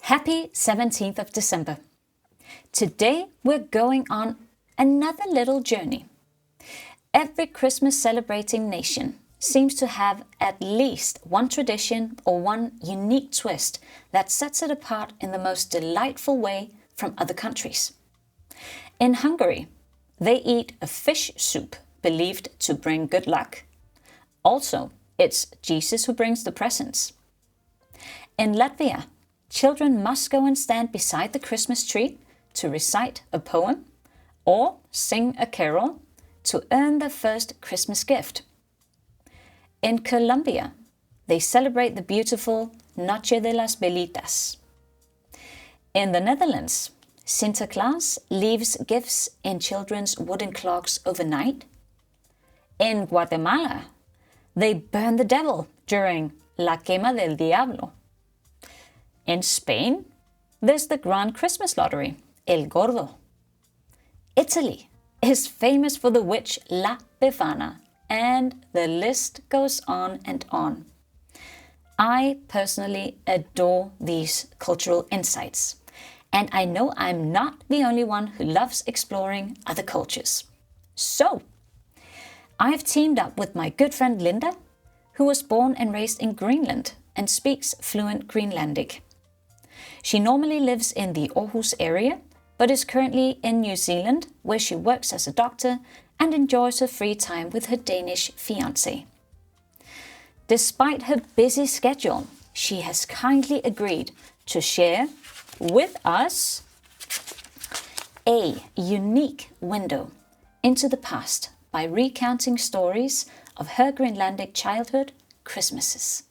Happy 17th of December. Today we're going on another little journey. Every Christmas celebrating nation seems to have at least one tradition or one unique twist that sets it apart in the most delightful way from other countries. In Hungary, they eat a fish soup believed to bring good luck. Also, it's Jesus who brings the presents. In Latvia, children must go and stand beside the Christmas tree to recite a poem or sing a carol to earn their first Christmas gift. In Colombia, they celebrate the beautiful Noche de las Velitas. In the Netherlands, Sinterklaas leaves gifts in children's wooden clocks overnight. In Guatemala, they burn the devil during La Quema del Diablo. In Spain, there's the Grand Christmas Lottery, El Gordo. Italy is famous for the witch La Befana, and the list goes on and on. I personally adore these cultural insights, and I know I'm not the only one who loves exploring other cultures. So, I've teamed up with my good friend Linda, who was born and raised in Greenland and speaks fluent Greenlandic. She normally lives in the Aarhus area, but is currently in New Zealand, where she works as a doctor and enjoys her free time with her Danish fiancé. Despite her busy schedule, she has kindly agreed to share with us a unique window into the past by recounting stories of her Greenlandic childhood Christmases.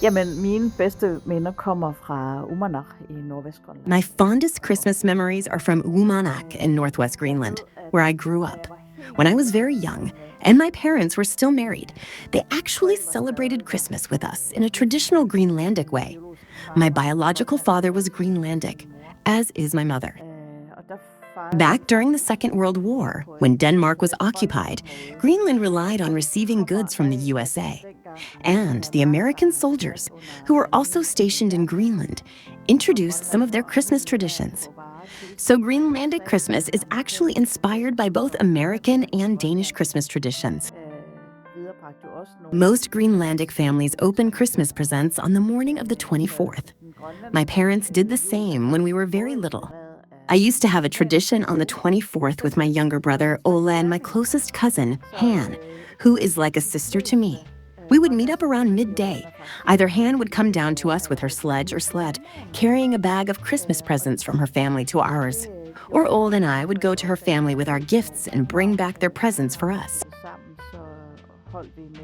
Jamen, mine bedste minder kommer fra Uummannaq i Nordvestgrønland. My fondest Christmas memories are from Uummannaq in northwest Greenland, where I grew up. When I was very young, and my parents were still married, they actually celebrated Christmas with us in a traditional Greenlandic way. My biological father was Greenlandic, as is my mother. Back during the Second World War, when Denmark was occupied, Greenland relied on receiving goods from the USA. And the American soldiers, who were also stationed in Greenland, introduced some of their Christmas traditions. So Greenlandic Christmas is actually inspired by both American and Danish Christmas traditions. Most Greenlandic families open Christmas presents on the morning of the 24th. My parents did the same when we were very little. I used to have a tradition on the 24th with my younger brother, Ola, and my closest cousin, Han, who is like a sister to me. We would meet up around midday. Either Han would come down to us with her sledge or sled, carrying a bag of Christmas presents from her family to ours. Or Ola and I would go to her family with our gifts and bring back their presents for us.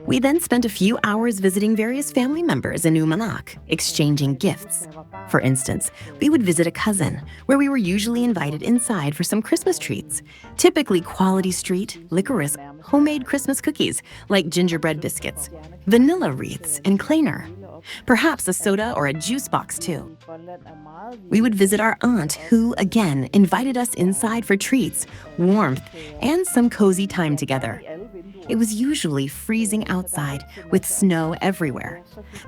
We then spent a few hours visiting various family members in Uummannaq, exchanging gifts. For instance, we would visit a cousin, where we were usually invited inside for some Christmas treats, typically quality street, licorice, homemade Christmas cookies like gingerbread biscuits, vanilla wreaths, and kleiner. Perhaps a soda or a juice box too. We would visit our aunt who, again, invited us inside for treats, warmth, and some cozy time together. It was usually freezing outside with snow everywhere.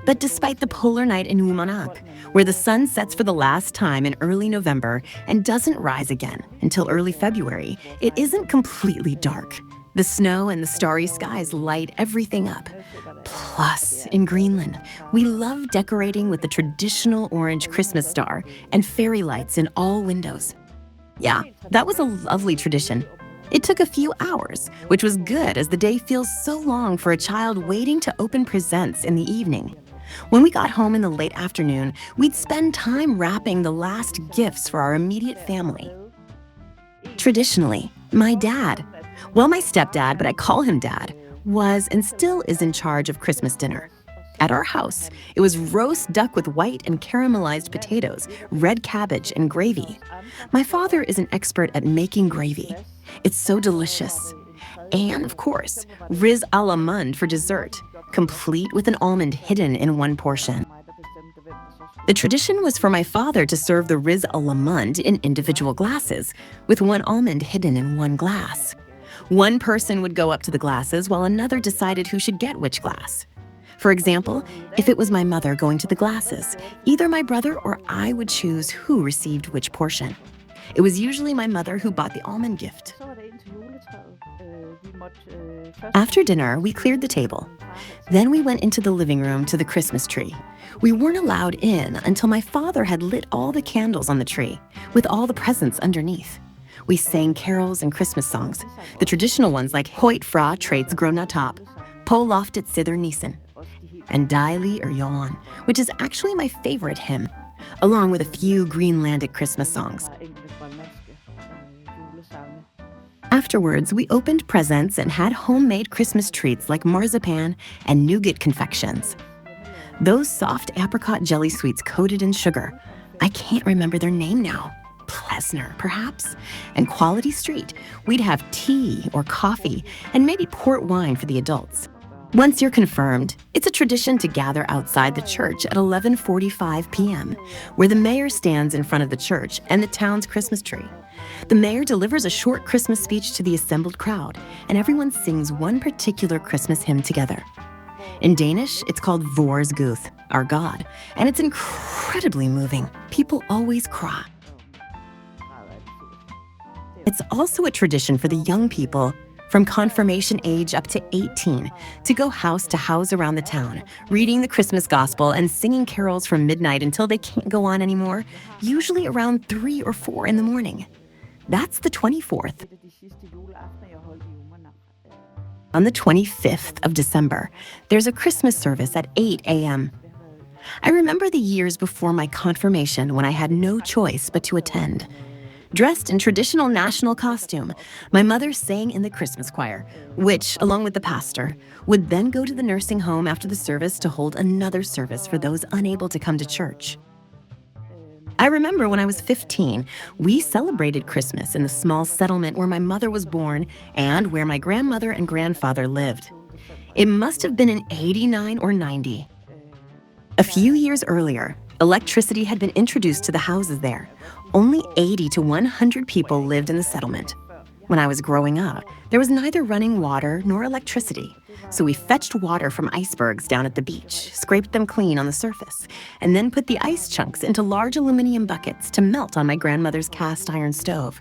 But despite the polar night in Uummannaq, where the sun sets for the last time in early November and doesn't rise again until early February, it isn't completely dark. The snow and the starry skies light everything up. Plus, in Greenland, we love decorating with the traditional orange Christmas star and fairy lights in all windows. Yeah, that was a lovely tradition. It took a few hours, which was good as the day feels so long for a child waiting to open presents in the evening. When we got home in the late afternoon, we'd spend time wrapping the last gifts for our immediate family. Traditionally, my dad, well, my stepdad, but I call him Dad, was and still is in charge of Christmas dinner. At our house, it was roast duck with white and caramelized potatoes, red cabbage, and gravy. My father is an expert at making gravy. It's so delicious. And, of course, riz a la mund for dessert, complete with an almond hidden in one portion. The tradition was for my father to serve the riz a la mund in individual glasses, with one almond hidden in one glass. One person would go up to the glasses while another decided who should get which glass. For example, if it was my mother going to the glasses, either my brother or I would choose who received which portion. It was usually my mother who bought the almond gift. After dinner, we cleared the table. Then we went into the living room to the Christmas tree. We weren't allowed in until my father had lit all the candles on the tree, with all the presents underneath. We sang carols and Christmas songs, the traditional ones like Højt fra træets grønne top, På loftet sidder nissen, and Dejlig Jorden, which is actually my favorite hymn, along with a few Greenlandic Christmas songs. Afterwards, we opened presents and had homemade Christmas treats like marzipan and nougat confections. Those soft apricot jelly sweets coated in sugar, I can't remember their name now. Plesner, perhaps? And Quality Street, we'd have tea or coffee and maybe port wine for the adults. Once you're confirmed, it's a tradition to gather outside the church at 11:45 p.m., where the mayor stands in front of the church and the town's Christmas tree. The mayor delivers a short Christmas speech to the assembled crowd, and everyone sings one particular Christmas hymn together. In Danish, it's called Vores Gud, our God, and it's incredibly moving. People always cry. It's also a tradition for the young people from confirmation age up to 18 to go house to house around the town, reading the Christmas gospel and singing carols from midnight until they can't go on anymore, usually around 3 or 4 in the morning. That's the 24th. On the 25th of December, there's a Christmas service at 8 a.m. I remember the years before my confirmation when I had no choice but to attend. Dressed in traditional national costume, my mother sang in the Christmas choir, which, along with the pastor, would then go to the nursing home after the service to hold another service for those unable to come to church. I remember when I was 15, we celebrated Christmas in the small settlement where my mother was born and where my grandmother and grandfather lived. It must have been in 89 or 90. A few years earlier, electricity had been introduced to the houses there. Only 80 to 100 people lived in the settlement. When I was growing up, there was neither running water nor electricity, so we fetched water from icebergs down at the beach, scraped them clean on the surface, and then put the ice chunks into large aluminum buckets to melt on my grandmother's cast iron stove.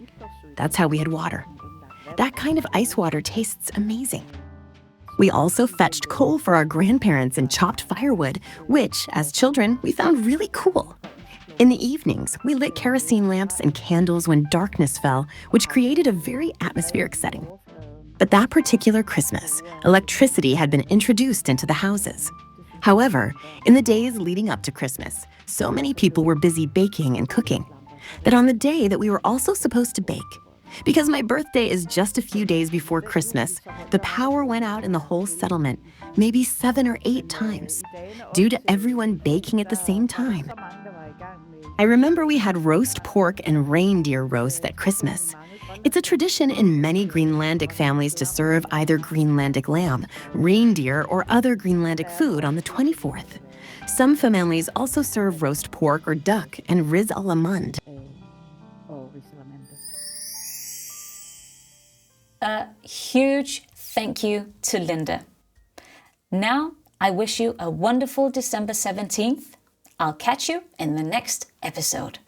That's how we had water. That kind of ice water tastes amazing. We also fetched coal for our grandparents and chopped firewood, which, as children, we found really cool. In the evenings, we lit kerosene lamps and candles when darkness fell, which created a very atmospheric setting. But that particular Christmas, electricity had been introduced into the houses. However, in the days leading up to Christmas, so many people were busy baking and cooking that on the day that we were also supposed to bake, because my birthday is just a few days before Christmas, the power went out in the whole settlement, maybe 7 or 8 times, due to everyone baking at the same time. I remember we had roast pork and reindeer roast at Christmas. It's a tradition in many Greenlandic families to serve either Greenlandic lamb, reindeer, or other Greenlandic food on the 24th. Some families also serve roast pork or duck and ris à la mund. A huge thank you to Linda. Now, I wish you a wonderful December 17th. I'll catch you in the next episode.